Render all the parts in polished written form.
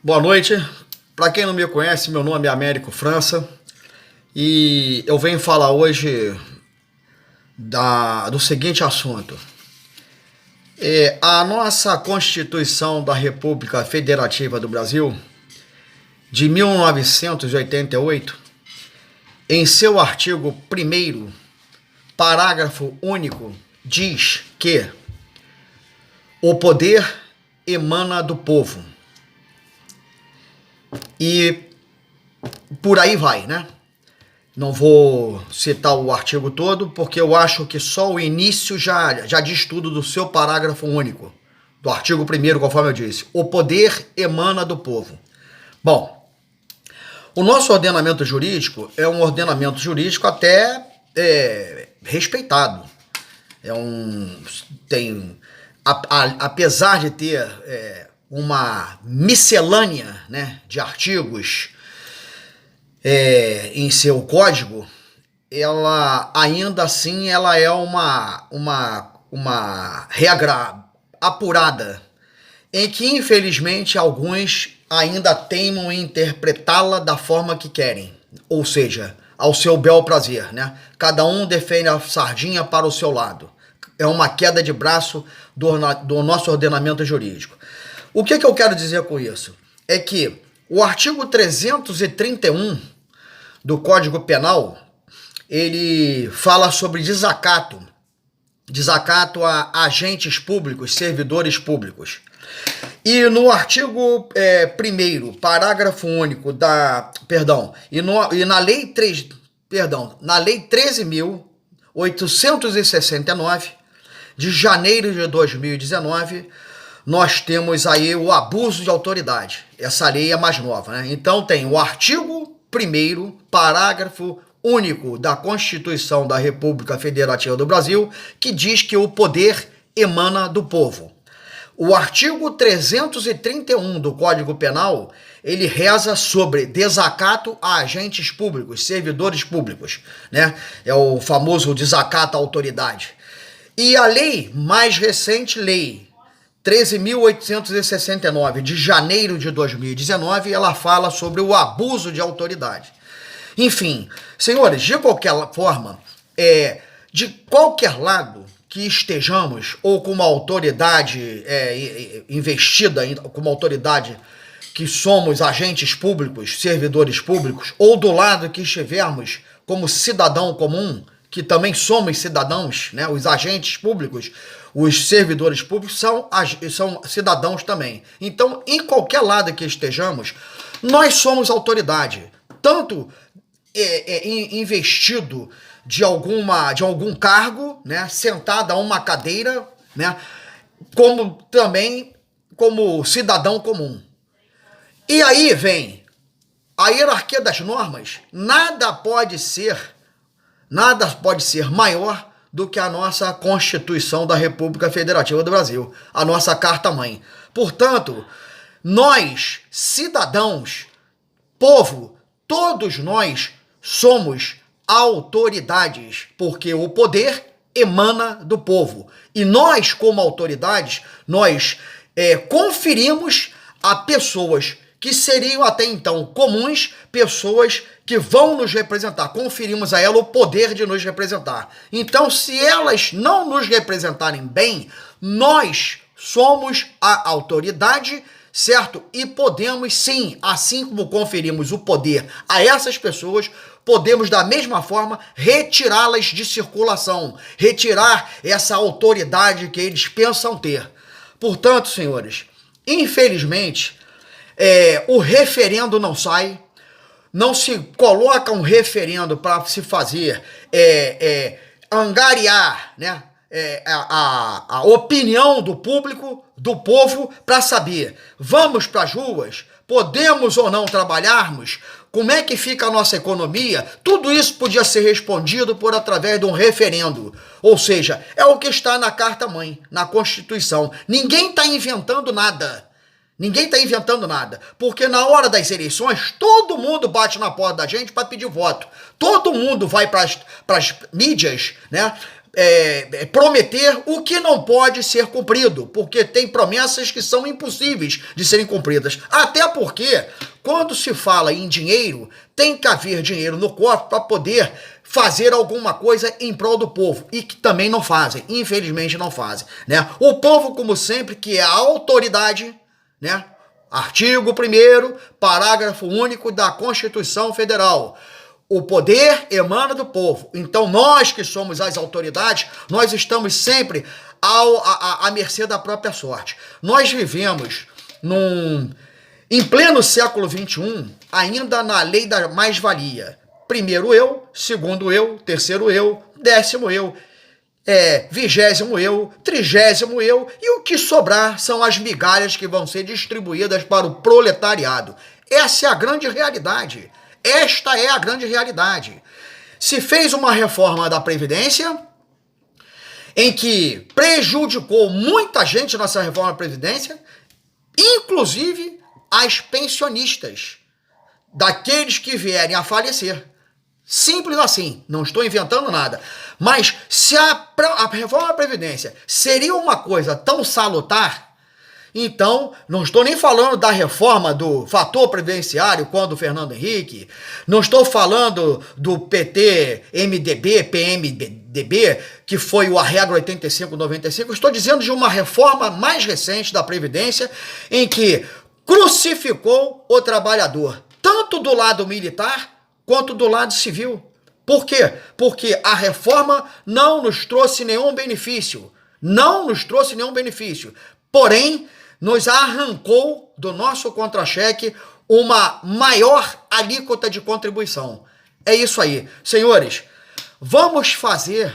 Boa noite. Para quem não me conhece, meu nome é Américo França e eu venho falar hoje do seguinte assunto. A nossa Constituição da República Federativa do Brasil, de 1988, em seu artigo 1º, parágrafo único, diz que o poder emana do povo. E por aí vai, né? Não vou citar o artigo todo, porque eu acho que só o início já diz tudo do seu parágrafo único, do artigo 1º, conforme eu disse. O poder emana do povo. Bom, o nosso ordenamento jurídico é um ordenamento jurídico até respeitado. Apesar de ter uma miscelânea, né, de artigos em seu código, ela ainda assim ela é uma regra apurada, em que infelizmente alguns ainda teimam em interpretá-la da forma que querem, ou seja, ao seu bel prazer, né? Cada um defende a sardinha para o seu lado. É uma queda de braço do nosso ordenamento jurídico. O que eu quero dizer com isso? É que o artigo 331 do Código Penal, ele fala sobre desacato a agentes públicos, servidores públicos. E no artigo 1º, parágrafo único na lei 13.869, de janeiro de 2019, nós temos aí o abuso de autoridade. Essa lei é mais nova, né? Então tem o artigo 1º, parágrafo único da Constituição da República Federativa do Brasil, que diz que o poder emana do povo. O artigo 331 do Código Penal, ele reza sobre desacato a agentes públicos, servidores públicos, né? É o famoso desacato à autoridade. E a lei mais recente, lei 13.869, de janeiro de 2019, ela fala sobre o abuso de autoridade. Enfim, senhores, de qualquer forma, de qualquer lado que estejamos, ou com uma autoridade investida, com uma autoridade que somos agentes públicos, servidores públicos, ou do lado que estivermos como cidadão comum, que também somos cidadãos, né? Os agentes públicos, os servidores públicos são cidadãos também. Então, em qualquer lado que estejamos, nós somos autoridade, tanto investido de algum cargo, né? Sentado a uma cadeira, né? Como também como cidadão comum. E aí vem a hierarquia das normas. Nada pode ser maior do que a nossa Constituição da República Federativa do Brasil, a nossa Carta-Mãe. Portanto, nós, cidadãos, povo, todos nós somos autoridades, porque o poder emana do povo. E nós, como autoridades, nós conferimos a pessoas que seriam até então comuns, pessoas que vão nos representar. Conferimos a ela o poder de nos representar. Então, se elas não nos representarem bem, nós somos a autoridade, certo? E podemos sim, assim como conferimos o poder a essas pessoas, podemos da mesma forma retirá-las de circulação, retirar essa autoridade que eles pensam ter. Portanto, senhores, infelizmente, o referendo não sai, não se coloca um referendo para se fazer angariar, né, a opinião do público, do povo, para saber, vamos para as ruas, podemos ou não trabalharmos, como é que fica a nossa economia, tudo isso podia ser respondido através de um referendo. Ou seja, é o que está na Carta-Mãe, na Constituição. Ninguém está inventando nada. Ninguém está inventando nada, porque na hora das eleições, todo mundo bate na porta da gente para pedir voto. Todo mundo vai para as mídias, né, prometer o que não pode ser cumprido, porque tem promessas que são impossíveis de serem cumpridas. Até porque, quando se fala em dinheiro, tem que haver dinheiro no cofre para poder fazer alguma coisa em prol do povo, e que também não fazem, infelizmente não fazem, né? O povo, como sempre, que é a autoridade, né? Artigo 1º, parágrafo único da Constituição Federal. O poder emana do povo. Então nós que somos as autoridades, nós estamos sempre à mercê da própria sorte. Nós vivemos em pleno século XXI, ainda na lei da mais-valia. Primeiro eu, segundo eu, terceiro eu, 10º eu, 20º eu, 30º eu, e o que sobrar são as migalhas que vão ser distribuídas para o proletariado. Essa é a grande realidade. Esta é a grande realidade. Se fez uma reforma da Previdência, em que prejudicou muita gente nessa reforma da Previdência, inclusive as pensionistas, daqueles que vierem a falecer. Simples assim, não estou inventando nada. Mas se a reforma da Previdência seria uma coisa tão salutar, então, não estou nem falando da reforma do fator previdenciário quando o Fernando Henrique, não estou falando do PT, MDB, PMDB, que foi o Arregra 85-95, estou dizendo de uma reforma mais recente da Previdência, em que crucificou o trabalhador, tanto do lado militar quanto do lado civil. Por quê? Porque a reforma não nos trouxe nenhum benefício. Não nos trouxe nenhum benefício. Porém, nos arrancou do nosso contra-cheque uma maior alíquota de contribuição. É isso aí. Senhores, vamos fazer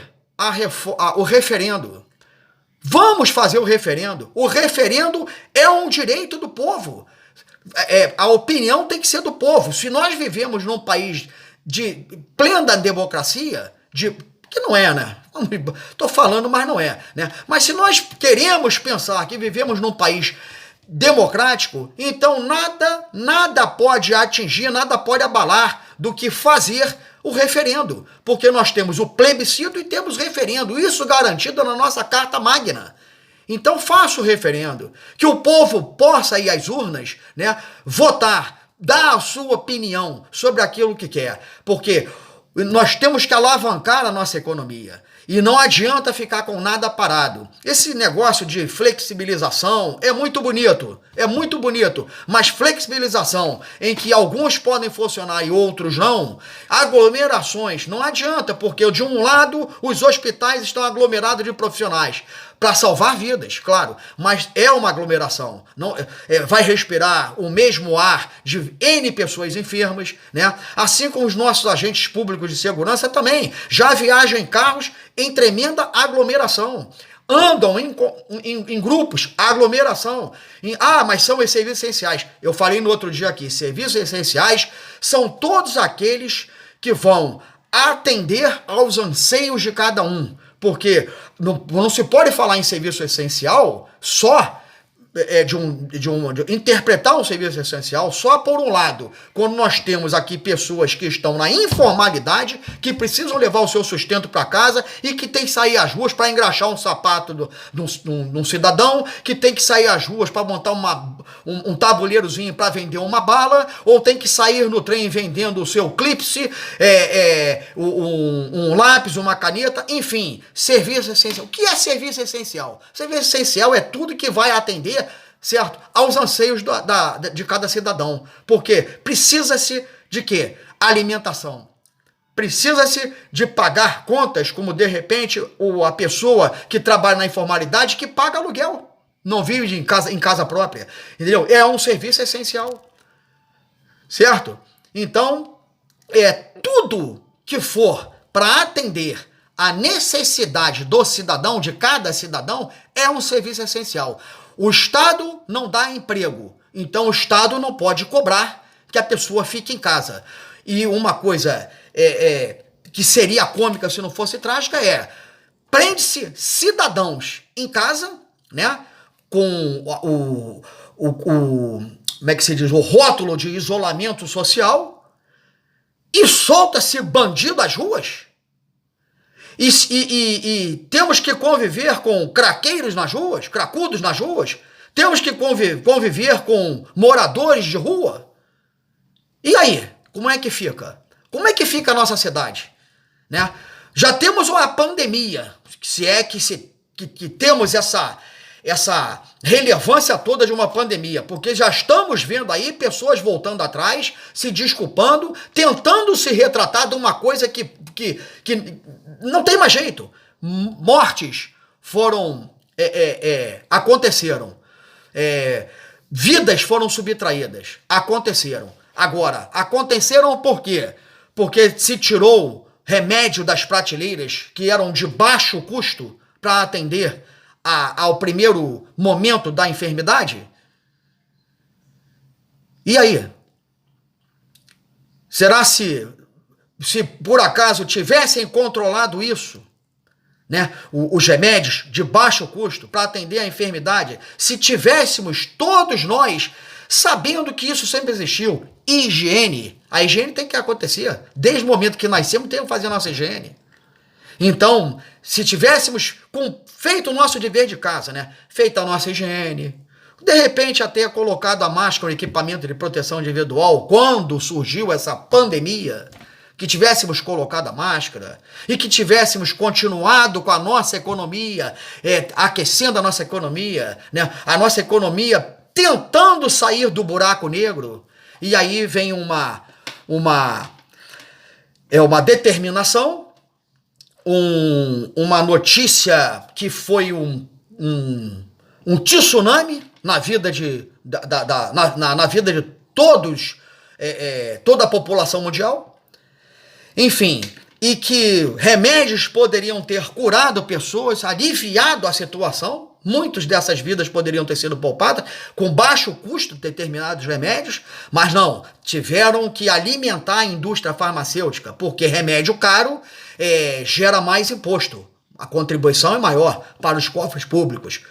o referendo. Vamos fazer o referendo. O referendo é um direito do povo. A opinião tem que ser do povo. Se nós vivemos num país de plena democracia, que não é, né? Estou falando, mas não é, né? Mas se nós queremos pensar que vivemos num país democrático, então nada pode atingir, nada pode abalar do que fazer o referendo, porque nós temos o plebiscito e temos referendo, isso garantido na nossa Carta Magna. Então faça o referendo, que o povo possa ir às urnas, né, votar, dar a sua opinião sobre aquilo que quer, porque nós temos que alavancar a nossa economia. E não adianta ficar com nada parado. Esse negócio de flexibilização é muito bonito, mas flexibilização em que alguns podem funcionar e outros não, aglomerações, não adianta, porque de um lado os hospitais estão aglomerados de profissionais, para salvar vidas, claro, mas é uma aglomeração. Não, vai respirar o mesmo ar de N pessoas enfermas, né? Assim como os nossos agentes públicos de segurança também já viajam em carros em tremenda aglomeração. Andam em grupos, aglomeração. Mas são os serviços essenciais. Eu falei no outro dia aqui, serviços essenciais são todos aqueles que vão atender aos anseios de cada um. Porque não se pode falar em serviço essencial só de interpretar um serviço essencial só por um lado, quando nós temos aqui pessoas que estão na informalidade, que precisam levar o seu sustento para casa e que tem que sair às ruas para engraxar um sapato de um cidadão, que tem que sair às ruas para montar um tabuleirozinho para vender uma bala, ou tem que sair no trem vendendo o seu clipse, um lápis, uma caneta, enfim, serviço essencial. O que é serviço essencial? Serviço essencial é tudo que vai atender, certo, aos anseios de cada cidadão. Porque precisa-se de quê? Alimentação. Precisa-se de pagar contas, como de repente a pessoa que trabalha na informalidade que paga aluguel, não vive em casa própria, entendeu? É um serviço essencial, certo? Então, tudo que for para atender a necessidade do cidadão, de cada cidadão, é um serviço essencial. O Estado não dá emprego, então o Estado não pode cobrar que a pessoa fique em casa. E uma coisa que seria cômica se não fosse trágica prende-se cidadãos em casa, né, com como é que se diz, o rótulo de isolamento social, e solta-se bandido às ruas. E temos que conviver com craqueiros nas ruas, cracudos nas ruas, temos que conviver com moradores de rua. E aí, como é que fica? Como é que fica a nossa cidade? Né? Já temos uma pandemia, se é que temos essa relevância toda de uma pandemia, porque já estamos vendo aí pessoas voltando atrás, se desculpando, tentando se retratar de uma coisa que não tem mais jeito. Mortes aconteceram. Vidas foram subtraídas. Aconteceram. Agora, aconteceram por quê? Porque se tirou remédio das prateleiras que eram de baixo custo para atender ao primeiro momento da enfermidade? E aí? Será se por acaso tivessem controlado isso, né, os remédios de baixo custo para atender a enfermidade, se tivéssemos todos nós sabendo que isso sempre existiu, higiene, a higiene tem que acontecer, desde o momento que nascemos temos que fazer a nossa higiene. Então, se tivéssemos feito o nosso dever de casa, né, feita a nossa higiene, de repente até colocado a máscara, o equipamento de proteção individual, quando surgiu essa pandemia, que tivéssemos colocado a máscara e que tivéssemos continuado com a nossa economia, aquecendo a nossa economia, né? A nossa economia tentando sair do buraco negro, e aí vem uma determinação, uma notícia que foi um tsunami na vida na vida de todos, toda a população mundial. Enfim, e que remédios poderiam ter curado pessoas, aliviado a situação. Muitas dessas vidas poderiam ter sido poupadas com baixo custo de determinados remédios, mas não, tiveram que alimentar a indústria farmacêutica, porque remédio caro gera mais imposto. A contribuição é maior para os cofres públicos.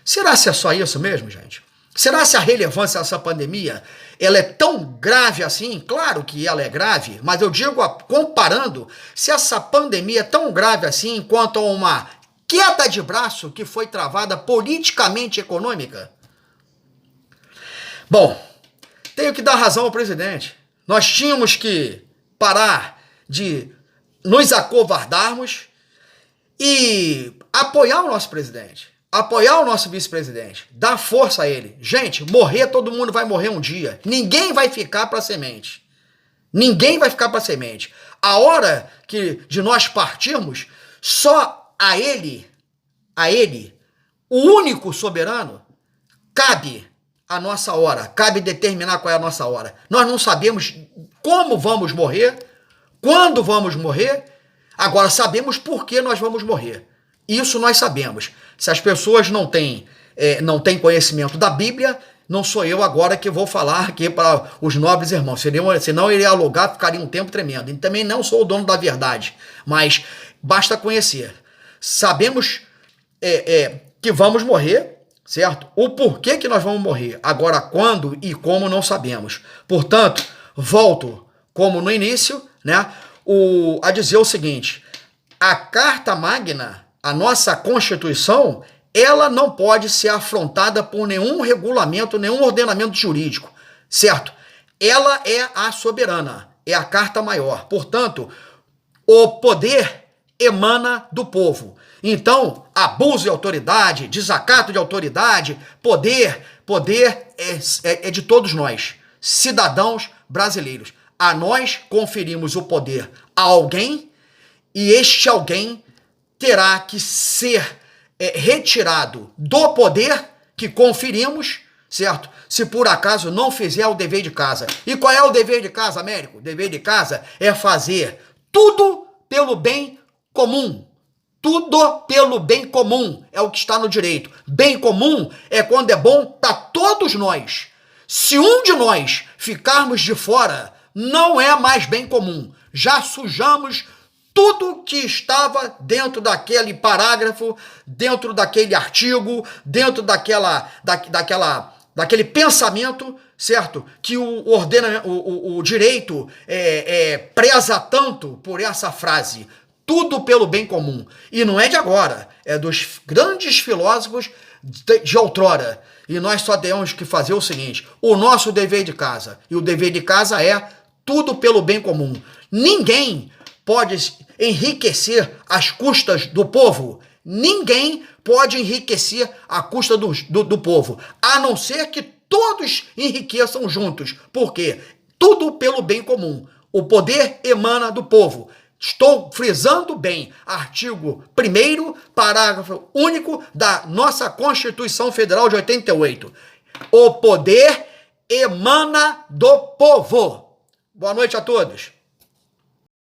Será que é só isso mesmo, gente? Será que a relevância dessa pandemia ela é tão grave assim? Claro que ela é grave, mas eu digo, comparando, se essa pandemia é tão grave assim quanto a uma queda de braço que foi travada politicamente econômica. Bom, tenho que dar razão ao presidente. Nós tínhamos que parar de nos acovardarmos e apoiar o nosso presidente. Apoiar o nosso vice-presidente, dar força a ele. Gente, morrer, todo mundo vai morrer um dia. Ninguém vai ficar para semente. Ninguém vai ficar para semente. A hora de nós partirmos, só a ele, o único soberano, cabe a nossa hora, cabe determinar qual é a nossa hora. Nós não sabemos como vamos morrer, quando vamos morrer, agora sabemos por que nós vamos morrer. Isso nós sabemos. Se as pessoas não têm conhecimento da Bíblia, não sou eu agora que vou falar aqui para os nobres irmãos. Senão eu iria alugar, ficaria um tempo tremendo. E também não sou o dono da verdade, mas basta conhecer. Sabemos que vamos morrer, certo? O porquê que nós vamos morrer. Agora, quando e como, não sabemos. Portanto, volto, como no início, né, a dizer o seguinte: a Carta Magna, a nossa Constituição, ela não pode ser afrontada por nenhum regulamento, nenhum ordenamento jurídico, certo? Ela é a soberana, é a Carta Maior. Portanto, o poder emana do povo. Então, abuso de autoridade, desacato de autoridade, poder é de todos nós, cidadãos brasileiros. A nós conferimos o poder a alguém e este alguém terá que ser retirado do poder que conferimos, certo? Se por acaso não fizer o dever de casa. E qual é o dever de casa, Américo? O dever de casa é fazer tudo pelo bem comum. Tudo pelo bem comum é o que está no direito. Bem comum é quando é bom para todos nós. Se um de nós ficarmos de fora, não é mais bem comum. Já sujamos tudo que estava dentro daquele parágrafo, dentro daquele artigo, dentro daquele pensamento, certo? Que o direito preza tanto por essa frase. tudo pelo bem comum. E não é de agora, é dos grandes filósofos de outrora. E nós só temos que fazer o seguinte, o nosso dever de casa. E o dever de casa é tudo pelo bem comum. Ninguém pode enriquecer às custas do povo. Ninguém pode enriquecer à custa do povo, a não ser que todos enriqueçam juntos. Por quê? Tudo pelo bem comum. O poder emana do povo. Estou frisando bem, artigo 1º, parágrafo único da nossa Constituição Federal de 88. O poder emana do povo. Boa noite a todos.